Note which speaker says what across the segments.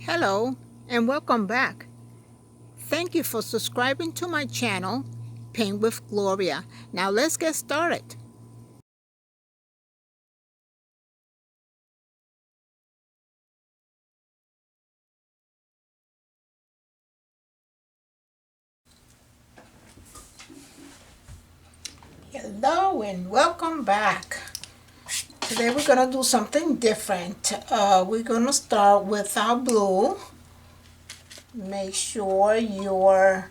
Speaker 1: Hello and welcome back. Thank you for subscribing to my channel, Paint with Gloria. Now let's get started. Hello and welcome back. Today we're going to do something different. We're going to start with our blue. Make sure your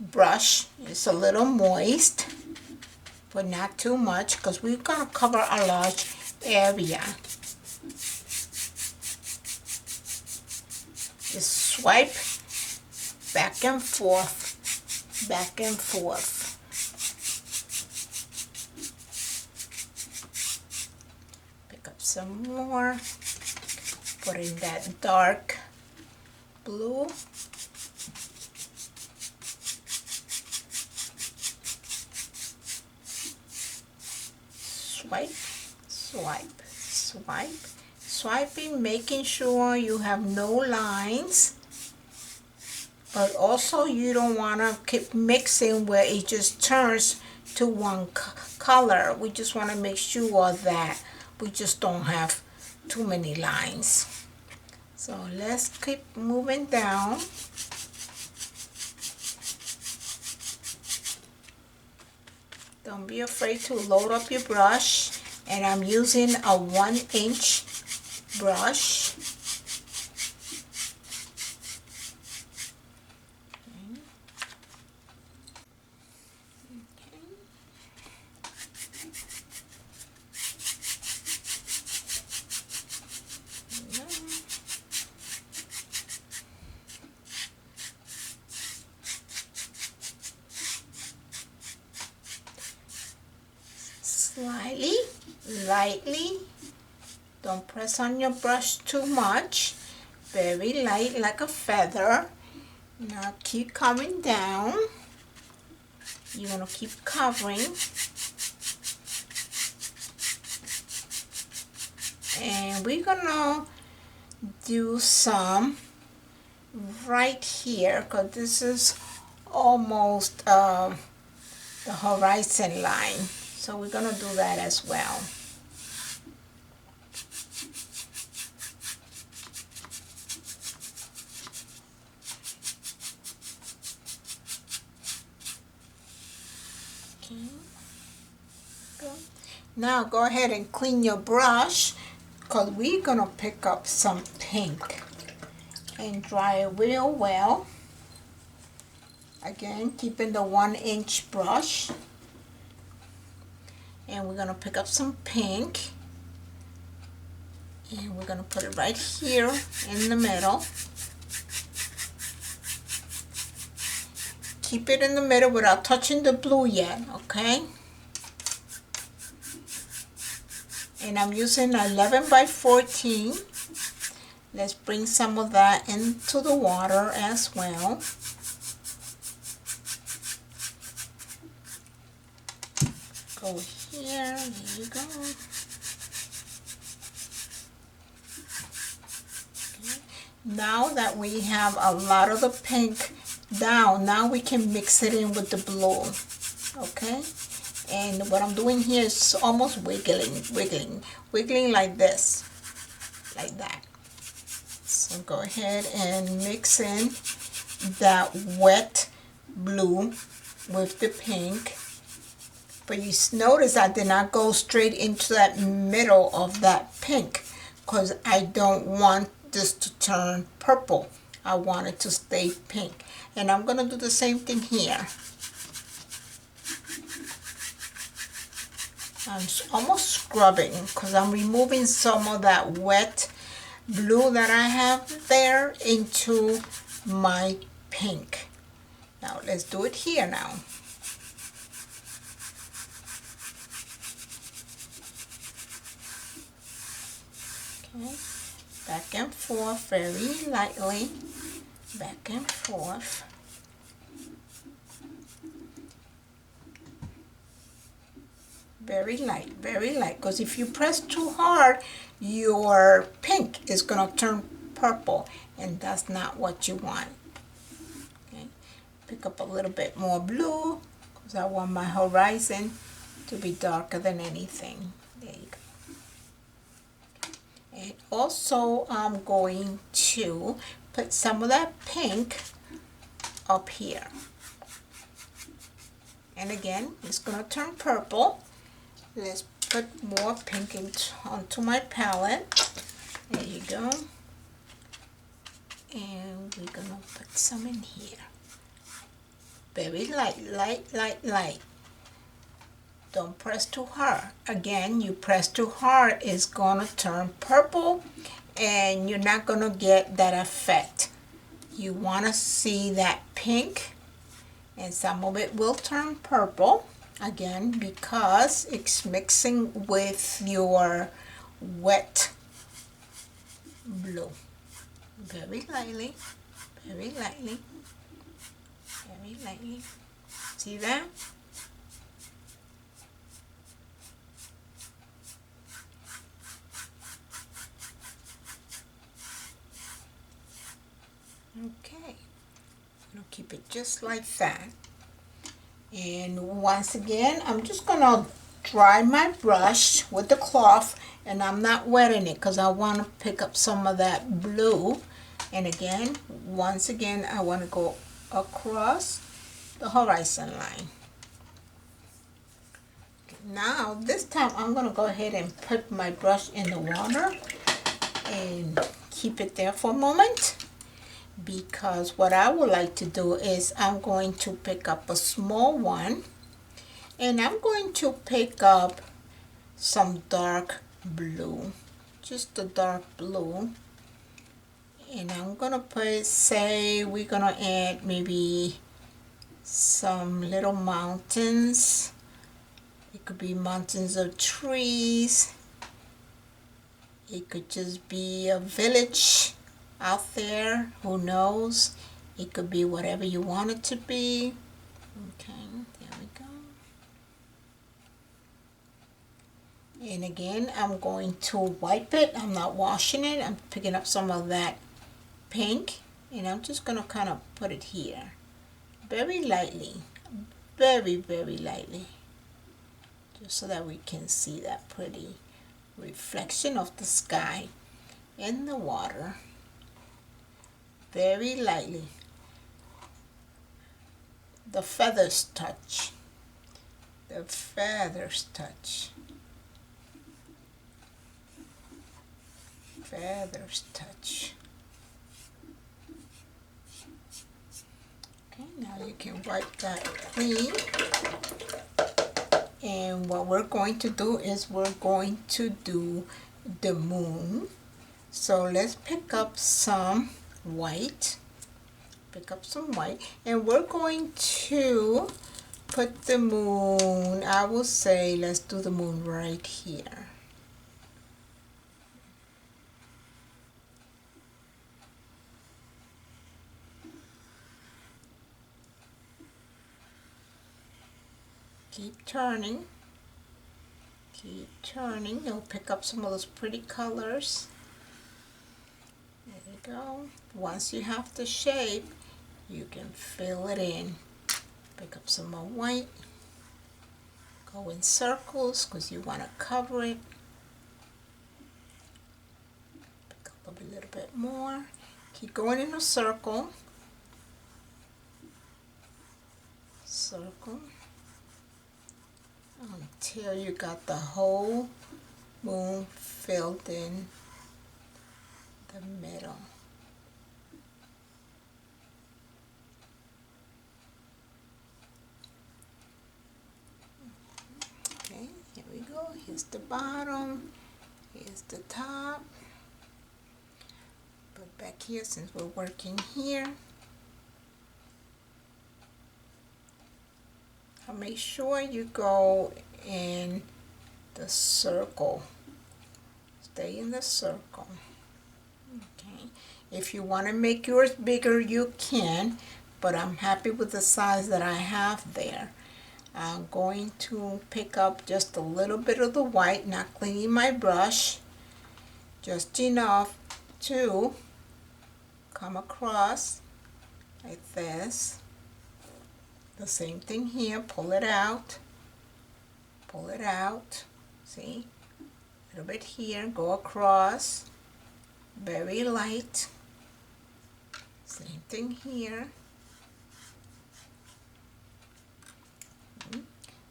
Speaker 1: brush is a little moist, but not too much because we're going to cover a large area. Just swipe back and forth, back and forth. Pick up some more, put in that dark blue. Swipe, swipe, swipe, swiping, making sure you have no lines, but also you don't want to keep mixing where it just turns to one color. We just want to make sure that we just don't have too many lines. So let's keep moving down. Don't be afraid to load up your brush, and I'm using a 1-inch brush. Slightly, lightly, don't press on your brush too much, very light like a feather. Now keep coming down. You're going to keep covering, and we're going to do some right here because this is almost the horizon line. So we're going to do that as well. Okay. Good. Now go ahead and clean your brush because we're going to pick up some pink and dry it real well. Again, keeping the 1-inch brush. And we're going to pick up some pink, and we're going to put it right here in the middle. Keep it in the middle without touching the blue yet, okay? And I'm using 11 by 14. Let's bring some of that into the water as well. Go here, there you go. Okay. Now that we have a lot of the pink down, now we can mix it in with the blue, okay? And what I'm doing here is almost wiggling like this, like that. So go ahead and mix in that wet blue with the pink. But you notice I did not go straight into that middle of that pink because I don't want this to turn purple. I want it to stay pink. And I'm going to do the same thing here. I'm almost scrubbing because I'm removing some of that wet blue that I have there into my pink. Now let's do it here now. Okay. Back and forth very lightly, back and forth. Very light, because if you press too hard, your pink is going to turn purple, and that's not what you want. Okay, pick up a little bit more blue because I want my horizon to be darker than anything. There you go. And also I'm going to put some of that pink up here. And again, it's going to turn purple. Let's put more pink onto my palette. There you go. And we're going to put some in here. Very light, light, light, light. Don't press too hard. Again, you press too hard, it's going to turn purple and you're not going to get that effect. You want to see that pink, and some of it will turn purple, again, because it's mixing with your wet blue. Very lightly, very lightly, very lightly. See that? Okay, I'll keep it just like that. And once again, I'm just gonna dry my brush with the cloth, and I'm not wetting it because I want to pick up some of that blue. And again, once again, I want to go across the horizon line. Now, this time I'm gonna go ahead and put my brush in the water and keep it there for a moment. Because what I would like to do is I'm going to pick up a small one, and I'm going to pick up some dark blue, just a dark blue, and I'm gonna put, say we're gonna add maybe some little mountains. It could be mountains of trees, it could just be a village out there, who knows. It could be whatever you want it to be. Okay, there we go. And again, I'm going to wipe it. I'm not washing it. I'm picking up some of that pink, and I'm just gonna kind of put it here very lightly, very, very lightly, just so that we can see that pretty reflection of the sky in the water. Very lightly. The feathers touch. The feathers touch. Feathers touch. Okay, now you can wipe that clean. And what we're going to do is we're going to do the moon. So let's pick up some white, and we're going to put the moon, I will say let's do the moon right here. Keep turning, you'll pick up some of those pretty colors. There you go. Once you have the shape, you can fill it in. Pick up some more white. Go in circles because you want to cover it. Pick up a little bit more. Keep going in a circle. Circle. Until you got the whole moon filled in the middle. Okay, here we go. Here's the bottom. Here's the top. Put back here since we're working here. Now make sure you go in the circle. Stay in the circle. Okay. If you want to make yours bigger, you can, but I'm happy with the size that I have there. I'm going to pick up just a little bit of the white, not cleaning my brush, just enough to come across like this. The same thing here, pull it out, see, a little bit here, go across, very light, same thing here.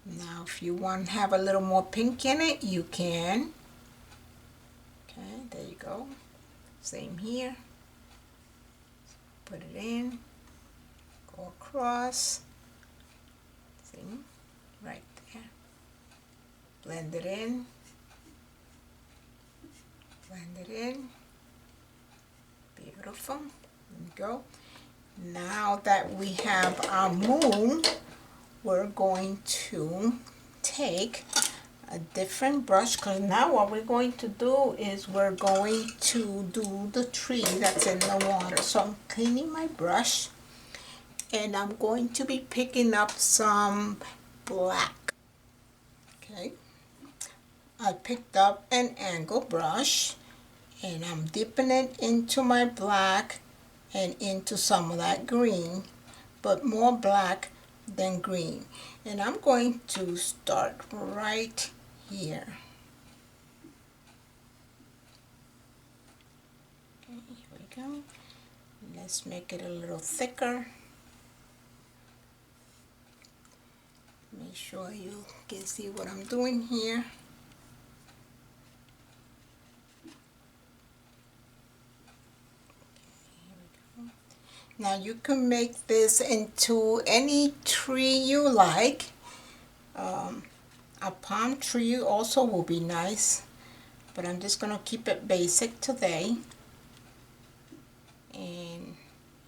Speaker 1: Now if you want to have a little more pink in it, you can. Okay, there you go. Same here. Put it in, go across, see, right there. Blend it in, blend it in. Beautiful. There we go. Now that we have our moon, we're going to take a different brush, because now what we're going to do is we're going to do the tree that's in the water. So I'm cleaning my brush and I'm going to be picking up some black. Okay, I picked up an angle brush and I'm dipping it into my black and into some of that green, but more black than green. And I'm going to start right here. Okay, here we go. Let's make it a little thicker. Make sure you can see what I'm doing here. Now you can make this into any tree you like. A palm tree also will be nice, but I'm just going to keep it basic today. And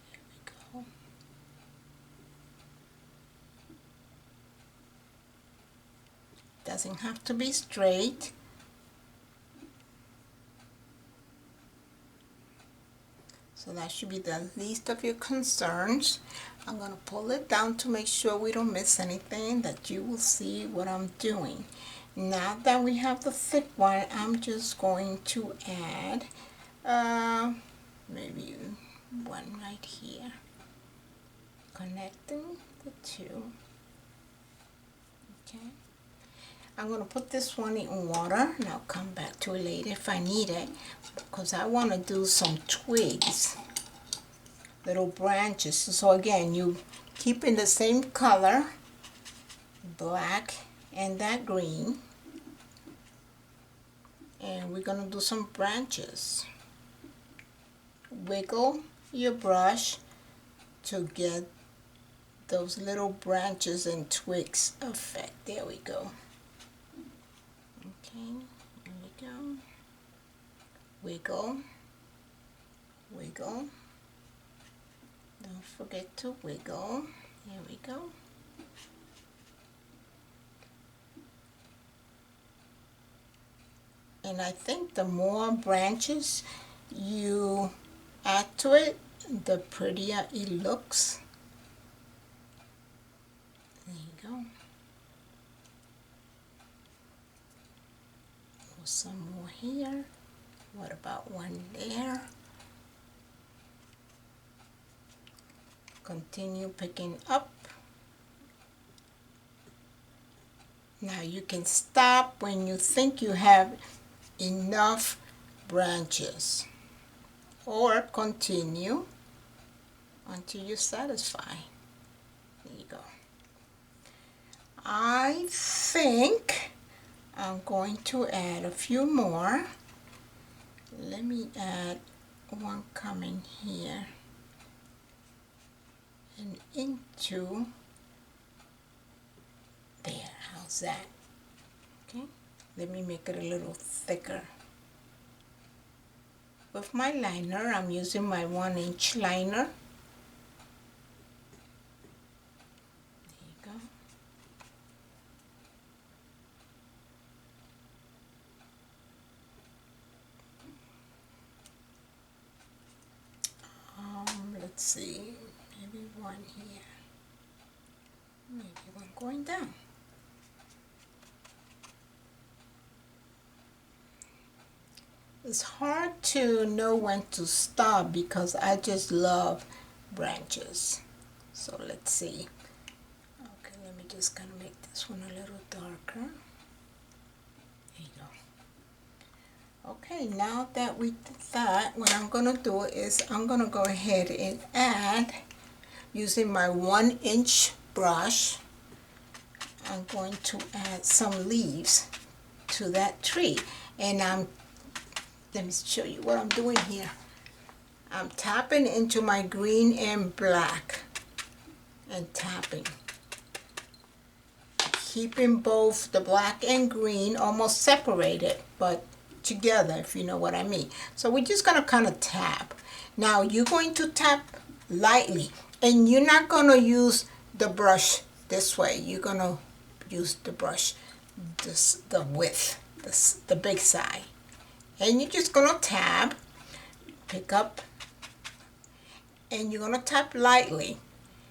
Speaker 1: there we go. Doesn't have to be straight. So that should be the least of your concerns. I'm going to pull it down to make sure we don't miss anything, that you will see what I'm doing. Now that we have the thick one, I'm just going to add maybe one right here, connecting the two. Okay. I'm going to put this one in water and I'll come back to it later if I need it, because I want to do some twigs, little branches. So again, you keep in the same color, black and that green, and we're going to do some branches. Wiggle your brush to get those little branches and twigs effect. There we go. Okay, there we go. Wiggle, wiggle. Don't forget to wiggle. There we go. And I think the more branches you add to it, the prettier it looks. There you go. Some more here. What about one there? Continue picking up. Now you can stop when you think you have enough branches, or continue until you're satisfied. There you go. I think I'm going to add a few more. Let me add one coming here and into there. How's that? Okay, let me make it a little thicker. With my liner, I'm using my 1-inch liner. There you go. Let's see, maybe one here, maybe one going down. It's hard to know when to stop because I just love branches. So let's see. Okay, let me just kind of make this one a little darker. There you go. Okay, now that we did that, what I'm going to do is I'm going to go ahead and add, using my 1-inch brush, I'm going to add some leaves to that tree. And let me show you what I'm doing here. I'm tapping into my green and black and tapping, keeping both the black and green almost separated but together, if you know what I mean. So we're just going to kind of tap. Now you're going to tap lightly, and you're not going to use the brush this way. You're going to use the brush the width, the big side, and you're just going to tap, pick up, and you're going to tap lightly.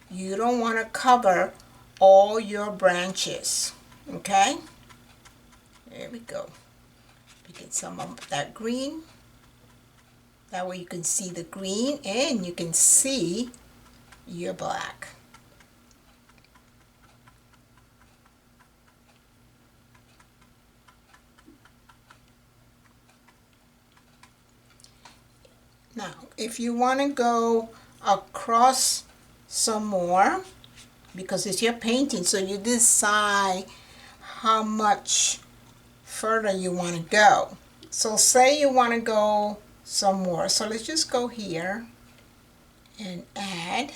Speaker 1: You don't want to cover all your branches. Okay, there we go. You get some of that green, that way you can see the green and you can see your black. Now, if you want to go across some more, because it's your painting, so you decide how much further you want to go. So say you want to go some more. So let's just go here and add.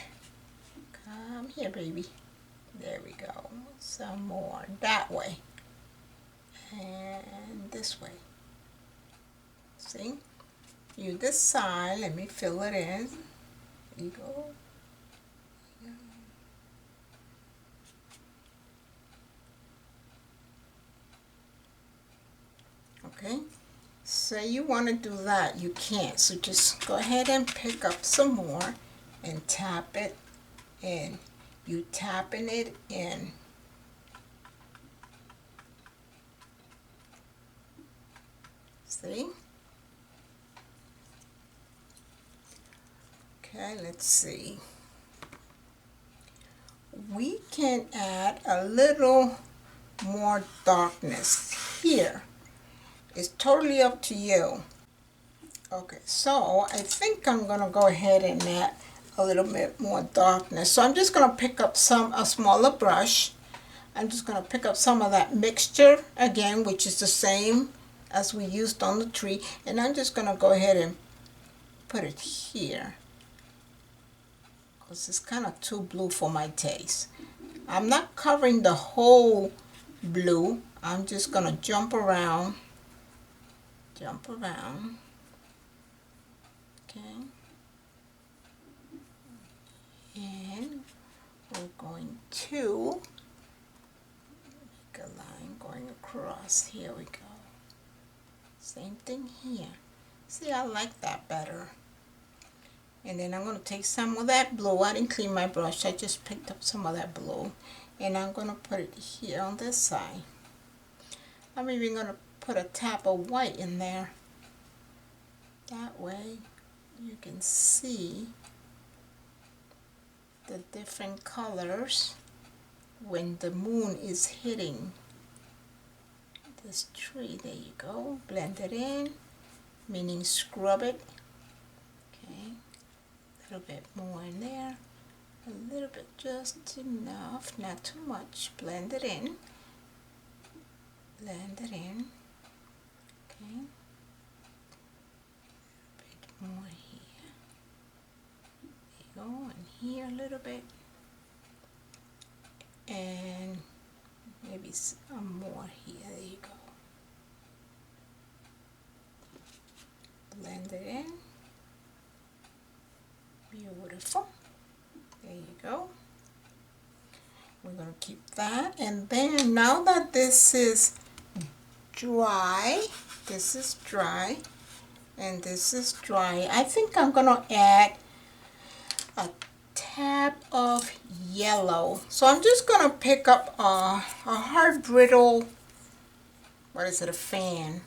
Speaker 1: Come here, baby. There we go. Some more that way. And this way. See? You decide. Let me fill it in. There you go. Okay, say you want to do that, you can't, so just go ahead and pick up some more and tap it in. You tapping it in. See? Okay, let's see. We can add a little more darkness here. It's totally up to you. Okay, so I think I'm going to go ahead and add a little bit more darkness. So I'm just going to pick up a smaller brush. I'm just going to pick up some of that mixture again, which is the same as we used on the tree. And I'm just going to go ahead and put it here, because it's kind of too blue for my taste. I'm not covering the whole blue. I'm just going to jump around. Okay, and we're going to make a line going across. Here we go. Same thing here. See, I like that better. And then I'm going to take some of that blue. I didn't clean my brush. I just picked up some of that blue, and I'm going to put it here on this side. I'm even going to put a tap of white in there. That way you can see the different colors when the moon is hitting this tree. There you go. Blend it in, meaning scrub it. Okay, a little bit more in there, a little bit, just enough, not too much. Blend it in. Okay, a bit more here. There you go, and here a little bit, and maybe some more here. There you go. Blend it in. Beautiful. There you go. We're going to keep that, and then now that this is dry, and this is dry, I think I'm going to add a tab of yellow. So I'm just going to pick up a hard brittle, what is it, a fan,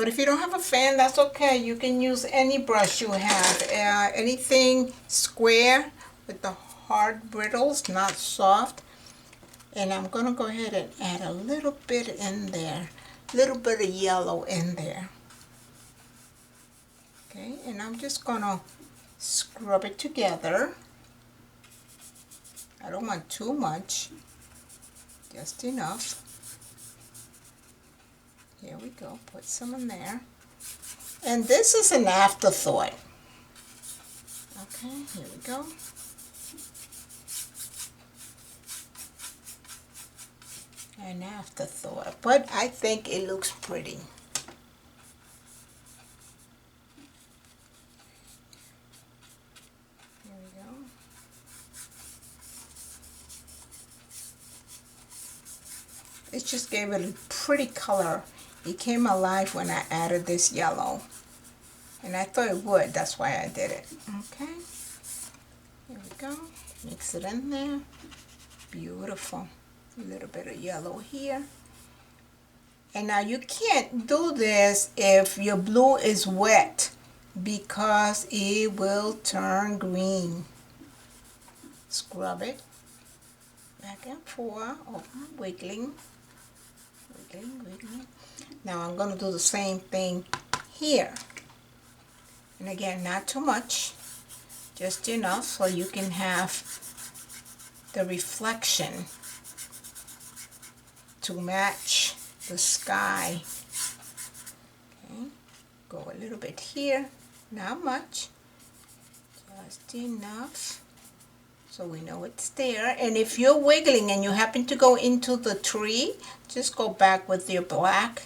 Speaker 1: But if you don't have a fan, that's okay. You can use any brush you have. Anything square with the hard brittles, not soft. And I'm going to go ahead and add a little bit in there. A little bit of yellow in there. Okay, and I'm just going to scrub it together. I don't want too much. Just enough. Here we go. Put some in there. And this is an afterthought. Okay, here we go. An afterthought, but I think it looks pretty. Here we go. It just gave it a pretty color. It came alive when I added this yellow. And I thought it would, that's why I did it. Okay, here we go. Mix it in there. Beautiful. A little bit of yellow here. And now you can't do this if your blue is wet because it will turn green. Scrub it back and forth, open, wiggling, wiggling, wiggling. Now I'm going to do the same thing here. And again, not too much, just enough so you can have the reflection to match the sky. Okay, go a little bit here, not much, just enough so we know it's there. And if you're wiggling and you happen to go into the tree, just go back with your black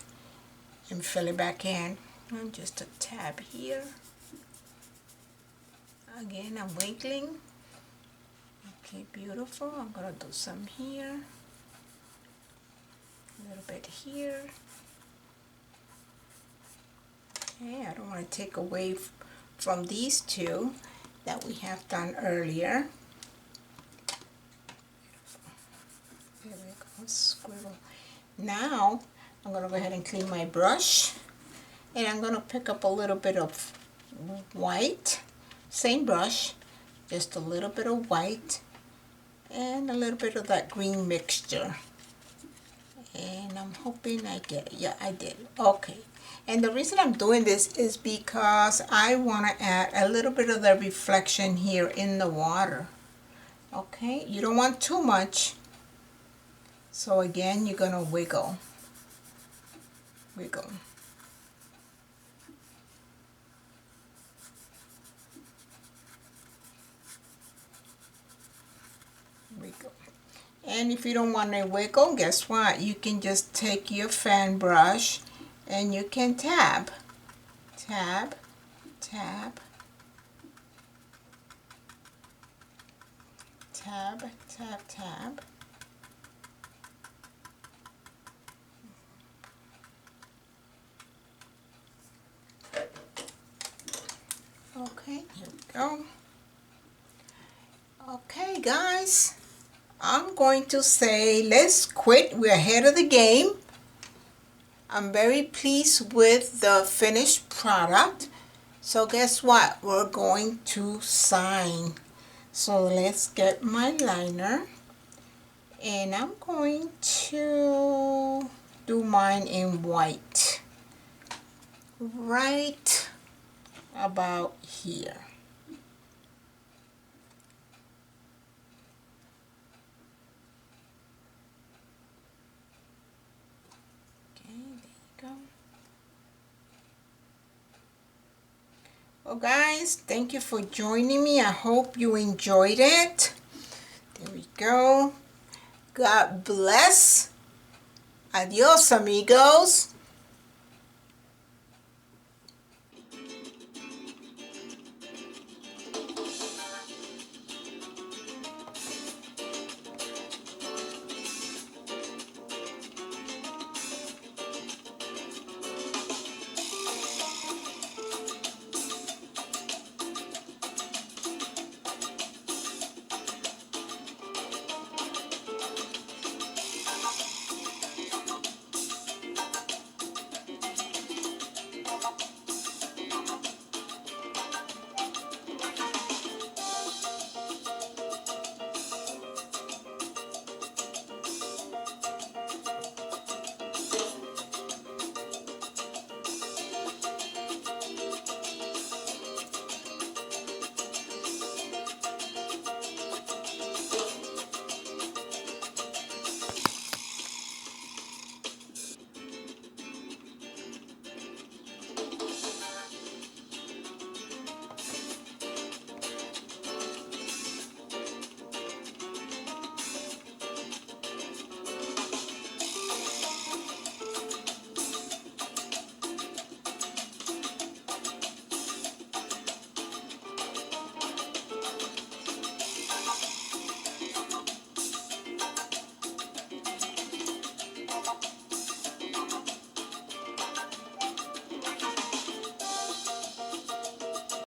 Speaker 1: and fill it back in. And just a tab here. Again, I'm wiggling. Okay, beautiful. I'm gonna do some here. A little bit here. Okay, I don't want to take away from these two that we have done earlier. There we go, squirrel. Now, I'm going to go ahead and clean my brush. And I'm going to pick up a little bit of white. Same brush, just a little bit of white. And a little bit of that green mixture. And I'm hoping I get it. Yeah, I did. Okay. And the reason I'm doing this is because I want to add a little bit of the reflection here in the water. Okay, you don't want too much. So again, you're going to wiggle. Wiggle. Wiggle. And if you don't want to wiggle, guess what? You can just take your fan brush and you can tab, tab, tab, tab, tab, tab. Okay, here we go. Okay, guys, I'm going to say let's quit. We're ahead of the game. I'm very pleased with the finished product. So guess what? We're going to sign. So let's get my liner. And I'm going to do mine in white. Right about here. Well, guys, thank you for joining me. I hope you enjoyed it. There we go. God bless. Adios, amigos.